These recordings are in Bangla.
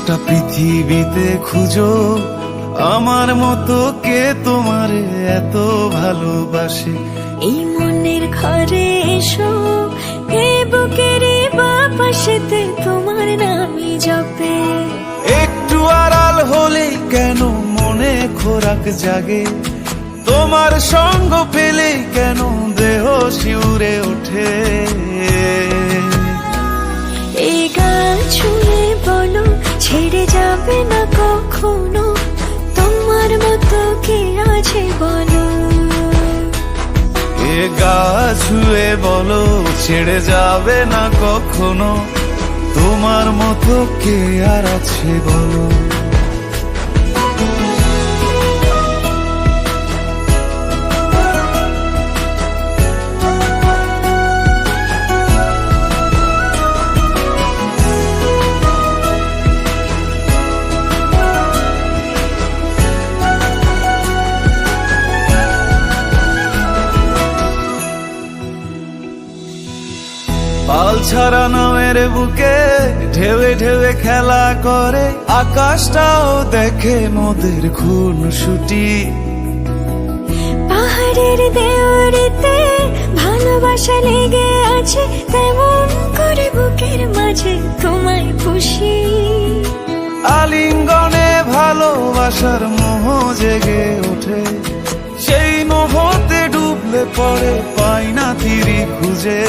গোটা পৃথিবীতে খুঁজো আমার মতো কে তোমারে এত ভালোবাসে। এই মনের ঘরে এসো, এ বুকের বাপাশেতে তোমার নামই জপে। একটু আড়াল হলেই কেন মনে খোরাক জাগে, তোমার সঙ্গ পেলেই কেন দেহ শিউরে ওঠে। এই গান ছুঁয়ে বলো ছেড়ে যাবে না কখনো, তোমার মতো কে আছে বলো। এ গা ছুঁয়ে বলো ছেড়ে যাবে না কখনো, তোমার মতো কে আর আছে বলো। পাল ছাড়া নামের বুকে ঢেউে ঢেউে খেলা করে, আকাশটাও দেখে নদের খুনসুটি। পাহাড়ের দেওয়ারিতে ভালোবাসা লেগে আছে, তেমন করে বুকের মাঝে তোমায় খুশি। আলিঙ্গনে ভালোবাসার মোহ জেগে ওঠে, সেই মোহতে ডুবলে পড়ে পাই না তীরি খুঁজে।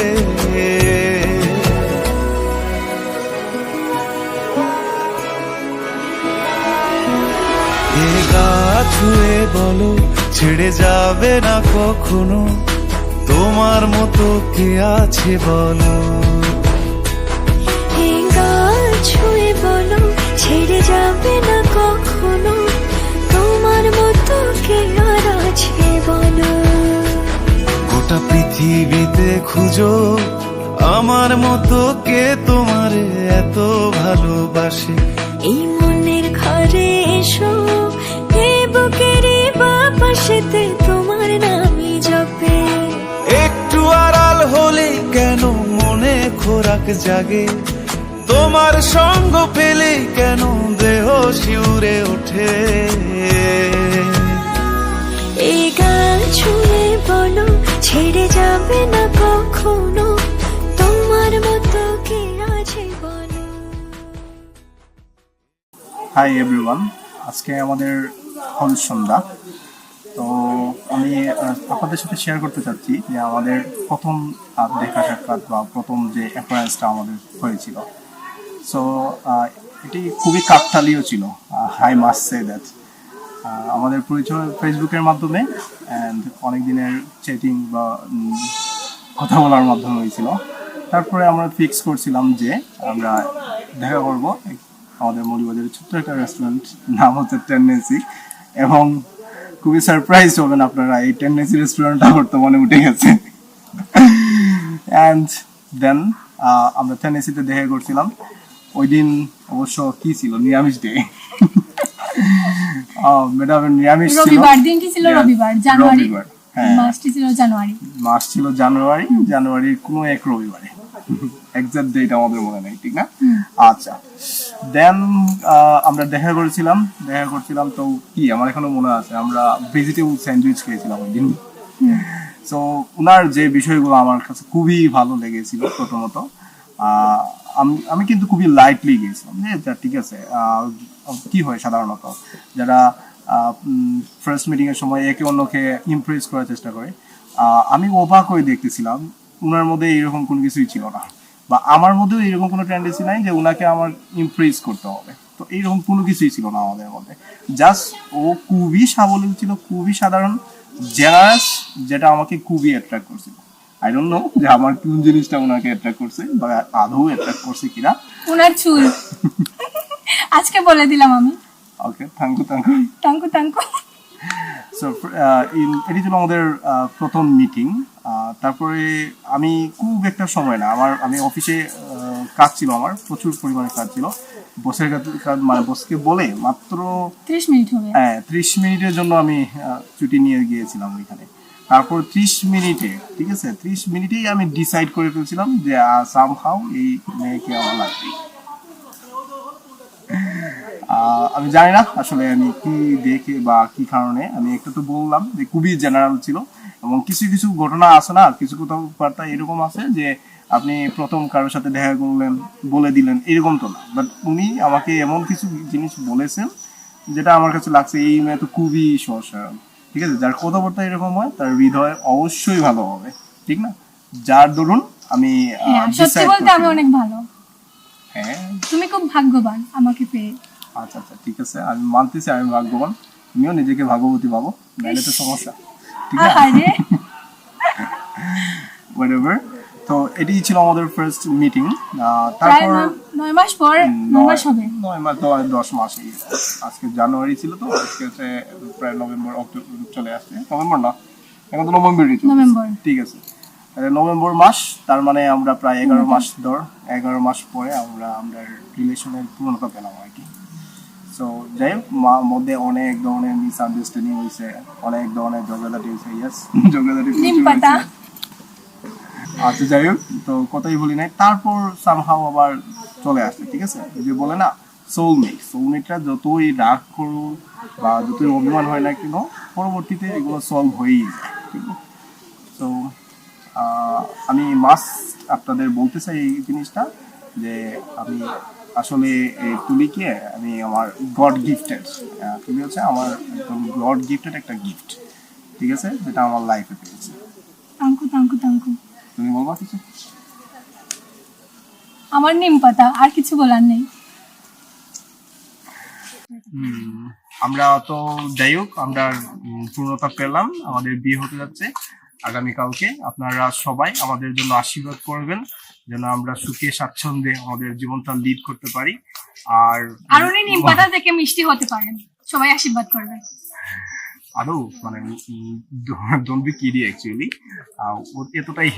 এ গা ছুঁয়ে বলো ছেড়ে যাবে না কখনো, তোমার মতো কে আছে বলো। এই গান ছুঁয়ে বলো ছেড়ে যাবে না কখনো, তোমার মতো কে আর আছে বলো। গোটা পৃথিবীতে খুঁজো আমার মতো কে তোমারে এত ভালোবাসে। এই মনের ঘরে এসো, এ বুকের বাপাশেতে তোমার নামই জপে। একটু আড়াল হলেই কেন মনে খোরাক জাগে, তোমার সঙ্গ পেলেই কেন দেহ শিউরে ওঠে। এই গান ছুঁয়ে বলো ছেড়ে যাবে না কখনো, তোমার মতো কে আছে বলো। হাই এভরিওয়ান, আজকে আমাদের হল সন্ধ্যা। তো আমি আপনাদের সাথে শেয়ার করতে চাচ্ছি যে আমাদের প্রথম দেখা সাক্ষাৎ বা প্রথম যে অ্যাপিয়ারেন্সটা আমাদের হয়েছিল। সো এটি খুবই কাকতালীয় ছিল, আই মাস্ট সে দ্যাট। আমাদের পরিচয় ফেসবুকের মাধ্যমে অ্যান্ড অনেক দিনের চ্যাটিং বা কথা বলার মাধ্যমে হয়েছিল। তারপরে আমরা ফিক্স করছিলাম যে আমরা দেখা করব আমাদের মৌলভীবাজারের ছোট্ট একটা রেস্টুরেন্ট, নাম হচ্ছে টেন্ডেন্সি। এবং খুবই সারপ্রাইজ হবেন আপনারা, এই টেন্ডেন্সি রেস্টুরেন্টটা বর্তমানে উঠে গেছে। অ্যান্ড দেন আমরা টেন্ডেন্সিতে দেখা করছিলাম। ওই দিন অবশ্য কি ছিল, নিরামিষ ডে। ম্যাডাম নিরামিষ ছিল, রবিবার দিনটি ছিল রবিবার, জানুয়ারি মাসটি ছিল জানুয়ারি, মাস ছিল জানুয়ারি, জানুয়ারির কোনো এক রবিবারে, এক্সাক্ট ডেট আমাদের মনে নেই, ঠিক না? আচ্ছা, দেন আমরা দেখা করছিলাম তো কি আমার এখনো মনে আছে, আমরা ভেজিটেবল স্যান্ডউইচ খেয়েছিলাম ওই দিন। সো ওনার যে বিষয়গুলো আমার কাছে খুবই ভালো লেগেছিল। প্রথমত আমি কিন্তু খুবই লাইটলি গিয়েছিলাম যে ঠিক আছে, কি হয় সাধারণত যারা ফার্স্ট মিটিং এর সময় একে অন্যকে ইমপ্রেস করার চেষ্টা করে, আমি অবাক হয়ে দেখতেছিলাম ওনার মধ্যে এরকম কোনো কিছুই ছিল না, বা আমার মধ্যেও এরকম কোনো টেন্ডেন্সি নাই যে ওনাকে আমার ইমপ্রেস করতে হবে। তো এইরকম কোনো কিছুই ছিল না আমাদের মধ্যে। জাস্ট ও খুবই সাবলীল ছিল, খুবই সাধারণ, জেনারেস, যেটা আমাকে খুবই অ্যাট্রাক্ট করছিল। আই ডোন্ট নো যে আমার কোন জিনিসটা ওনাকে অ্যাট্রাক্ট করছে বা আদৌ অ্যাট্রাক্ট করছে কিনা। ওনার চুল আজকে বলে দিলাম আমি। ওকে, থ্যাংক ইউ। সো এটি ছিল আমাদের প্রথম মিটিং। তারপরে আমি খুব একটা সময় না, আমি অফিসে কাজ ছিল, আমার প্রচুর পরিমাণে কাজ ছিল। বসের কাজ মানে বসকে বলে মাত্র 30 মিনিট হবে, 30 মিনিটের জন্য আমি ছুটি নিয়ে গিয়েছিলাম ওইখানে। তারপর 30 মিনিটে, ঠিক আছে, 30 মিনিটেই আমি ডিসাইড করে ফেলছিলাম যে সামহাউ এই মেয়েকে আমার লাগবে। আমি জানি না আসলে আমি কি দেখে বা কি কারণে, আমি একটু তো বললাম যে খুবই জেনারেল ছিল, এবং কিছু কিছু ঘটনা আছে না, কিছু কথাবার্তা এরকম আছে যে আপনি প্রথম কারোর সাথে দেখা করলেন বলে দিলেন, এরকম তো না, বাট উনি আমাকে এমন কিছু জিনিস বলেছেন যেটা আমার কাছে লাগছে এই মেয়ে তো খুবই সহজ সরল। ঠিক আছে, যার কথাবার্তা এরকম হয় তার হৃদয় অবশ্যই ভালো হবে, ঠিক না? যার দরুন আমি হ্যাঁ সত্যি decide বলতে আমি করছি। অনেক ভালো, হ্যাঁ তুমি খুব ভাগ্যবান আমাকে পেয়ে। আচ্ছা আচ্ছা ঠিক আছে, আমি মানতেছি আমি ভাগ্যবান, তুমিও নিজেকে ভাগ্যবতী ভাবো, নাহলে তো সমস্যা, ঠিক না? আরে whatever। তো এটাই ছিল আমাদের ফার্স্ট মিটিং। প্রায় তারপর 9 মাস পর 9 মাস হবে। 9 মাস 10 মাস আজকে জানুয়ারি ছিল, তো আজকে হচ্ছে প্রায় নভেম্বর অক্টোবর চলে আসছে, নভেম্বর না এখন তো নভেম্বরই চলছে। নভেম্বর। ঠিক আছে, নভেম্বর মাস, তার মানে আমরা প্রায় 11 মাস পরে আমরা রিলেশনের পূর্ণতা পেলাম আর কি। সো যাই হোক, মধ্যে অনেক ধরনের মিসআন্ডারস্ট্যান্ডিং হয়েছে, অনেক ধরনের ঝগড়াঝাটি হয়েছে, ইয়েস ঝগড়াঝাটি প্রচুর নিম পাতা। হয়েছে। আচ্ছা যাই হোক, তো কথাই বলি নাই, তারপর সামহাও আবার চলে আসছে, ঠিক আছে, ওই যে বলে না সোলমেটরা যতই রাগ করুন বা যতই অভিমান হয় না কেন, পরবর্তীতে এগুলো সলভ হয়েই যায়, ঠিক আছে? তো আমি আপনাদের বলতে চাই এই জিনিসটা, যে আমি আসলে এই তুলিকে আমি আমার গড গিফটেড, তুলি হচ্ছে আমার একদম গড গিফটেড একটা গিফট, ঠিক আছে, যেটা আমার লাইফে পেয়েছে। তাঙ্কু তাঙ্কু তাঙ্কু। তুমি বলবা কিছু? আমার নিম পাতা, আর কিছু বলার নেই। আমরা তো যাই হোক, আমরা পূর্ণতা পেলাম, আমাদের বিয়ে হতে যাচ্ছে আগামীকালকে। আপনারা সবাই আমাদের জন্য আশীর্বাদ করবেন যেন আমরা সুখে স্বাচ্ছন্দ্যে আমাদের জীবনটা লিড করতে পারি। আর উনি নিম পাতা থেকে মিষ্টি হতে পারেন, সবাই আশীর্বাদ করবেন। আরো মানে ডোন্ট বি কিডি অ্যাকচুয়ালি, এতটাই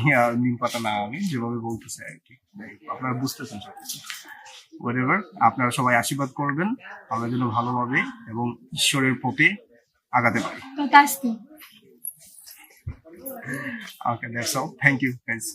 নিম পাতা না, আমি যেভাবে বলতেছি আর কি, আপনারা বুঝতেছেন সবকিছু। whatever, আপনারা সবাই আশীর্বাদ করবেন আমরা যেন ভালোভাবে এবং ঈশ্বরের পথে আগাতে পারি। তো তাস্তি। Okay, that's all. Thank you, guys.